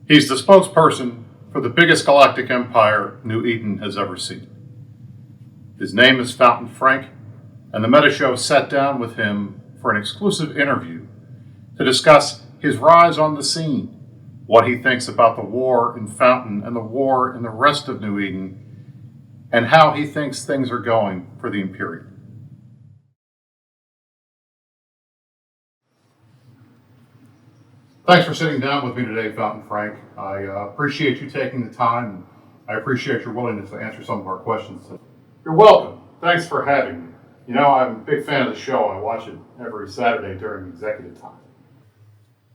He's the spokesperson for the biggest galactic empire New Eden has ever seen. His name is Fountain Frank, and the Meta Show sat down with him for an exclusive interview to discuss his rise on the scene, what he thinks about the war in Fountain and the war in the rest of New Eden, and how he thinks things are going for the Imperium. Thanks for sitting down with me today, Fountain Frank. I appreciate you taking the time. I appreciate your willingness to answer some of our questions. You're welcome. Thanks for having me. You know, I'm a big fan of the show. I watch it every Saturday during executive time.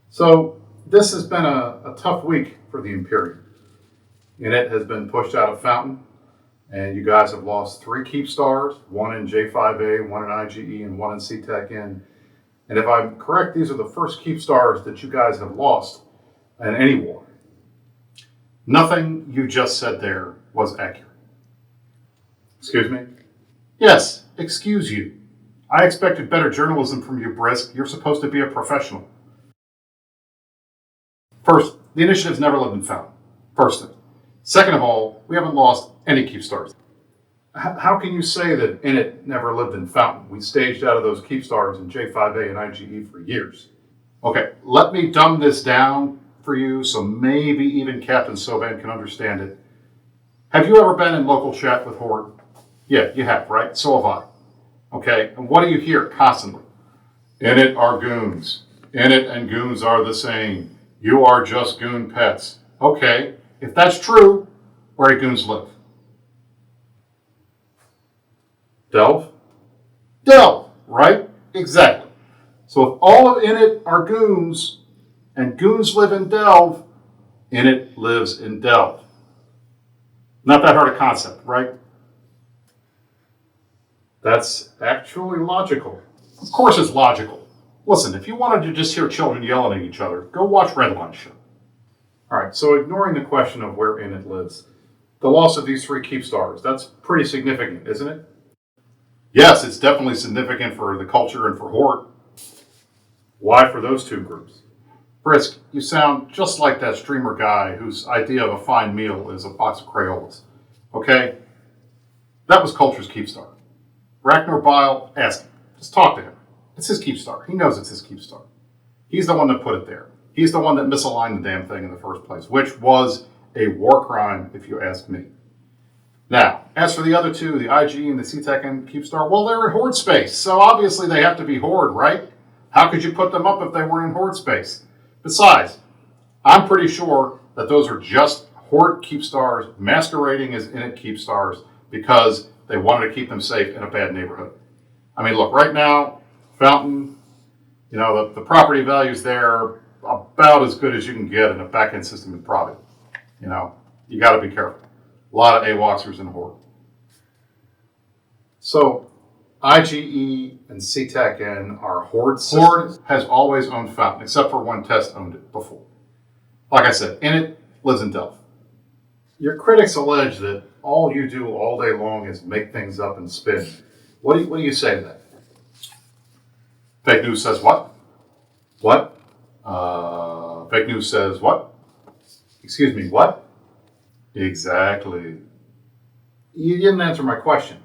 So, this has been a tough week for the Imperium. It has been pushed out of Fountain, and you guys have lost 3 Keep Stars, 1 in J5A, 1 in IGE, and 1 in CTEC-N. And if I'm correct, these are the first Keep Stars that you guys have lost in any war. Nothing you just said there was accurate. Excuse me? Yes, excuse you. I expected better journalism from you, Brisc. You're supposed to be a professional. First, the initiative's never lived in Fountain. First thing. Second of all, we haven't lost any Keep Stars. How can you say that it never lived in Fountain? We staged out of those Keep Stars in J5A and IGE for years. Okay, let me dumb this down for you so maybe even Captain Soban can understand it. Have you ever been in local chat with Horde? Yeah, you have, right? So have I. Okay, and what do you hear constantly? It are goons. It and goons are the same. You are just goon pets. Okay, if that's true, where do goons live? Delve? Delve, right? Exactly. So if all of Init are goons, and goons live in Delve, Init lives in Delve. Not that hard a concept, right? That's actually logical. Of course it's logical. Listen, if you wanted to just hear children yelling at each other, go watch Redline Show. All right, so ignoring the question of where Init lives, the loss of these 3 Keep Stars, that's pretty significant, isn't it? Yes, it's definitely significant for the culture and for Horde. Why for those 2 groups? Brisc, you sound just like that streamer guy whose idea of a fine meal is a box of Crayolas. Okay? That was Culture's Keep Star. Ragnar Bile, ask him. Just talk to him. It's his Keep Star. He knows it's his Keep Star. He's the one that put it there. He's the one that misaligned the damn thing in the first place, which was a war crime, if you ask me. Now, as for the other 2, the IGE and the CTEC-N Keep Star, well, they're in Horde space, so obviously they have to be Horde, right? How could you put them up if they weren't in Horde space? Besides, I'm pretty sure that those are just Horde Keep Stars masquerading as Init Keep Stars because they wanted to keep them safe in a bad neighborhood. I mean, look, right now, Fountain, you know, the property values there are about as good as you can get in a back-end system in Providence. You know, you got to be careful. A lot of AWOXers in Horde. So, IGE and CTEC-N are Horde systems. Horde has always owned Fountain, except for when Test owned it before. Like I said, Init lives in Delph. Your critics allege that all you do all day long is make things up and spin. What do you say to that? Fake news says what? What? Fake news says what? Excuse me, what? Exactly. You didn't answer my question.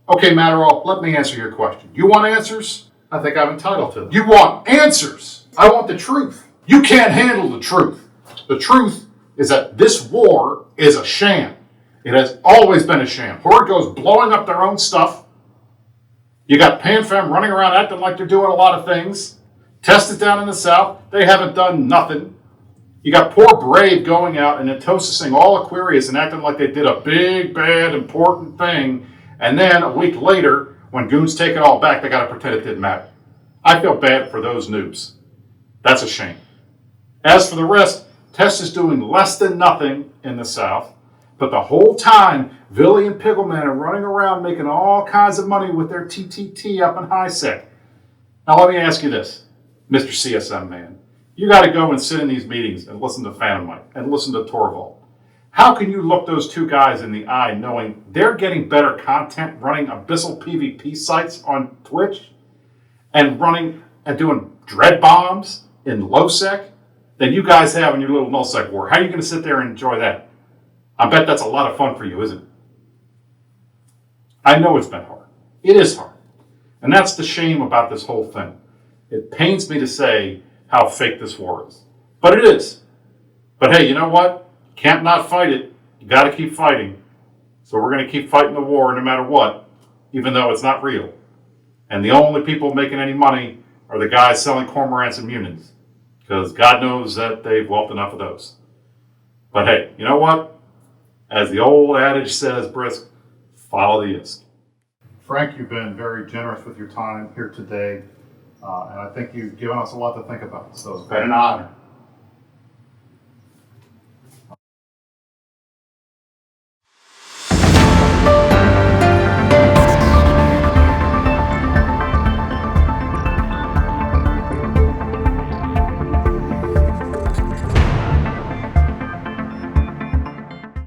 Okay, Matterall, let me answer your question. You want answers? I think I'm entitled to them. You want answers? I want the truth. You can't handle the truth. The truth is that this war is a sham. It has always been a sham. Horde goes blowing up their own stuff. You got PanFam running around acting like they're doing a lot of things. Tested down in the south. They haven't done nothing. You got poor Brave going out and intosising all Aquarius and acting like they did a big, bad, important thing. And then a week later, when goons take it all back, they got to pretend it didn't matter. I feel bad for those noobs. That's a shame. As for the rest, Test is doing less than nothing in the south. But the whole time, Villy and Piggleman are running around making all kinds of money with their TTT up in HiSec. Now let me ask you this, Mr. CSM man. You got to go and sit in these meetings and listen to Phantom Mike and listen to Torvald. How can you look those 2 guys in the eye knowing they're getting better content running Abyssal PvP sites on Twitch and running and doing dread bombs in low sec than you guys have in your little nullsec war. How are you going to sit there and enjoy that? I bet that's a lot of fun for you, isn't it? I know it's been hard. It is hard. And that's the shame about this whole thing. It pains me to say how fake this war is. But it is. But hey, you know what? Can't not fight it. You got to keep fighting. So we're going to keep fighting the war no matter what, even though it's not real. And the only people making any money are the guys selling cormorants and munis, because God knows that they've whelped enough of those. But hey, you know what? As the old adage says, Brisc, follow the ISK. Frank, you've been very generous with your time here today, and I think you've given us a lot to think about. So It's been an honor.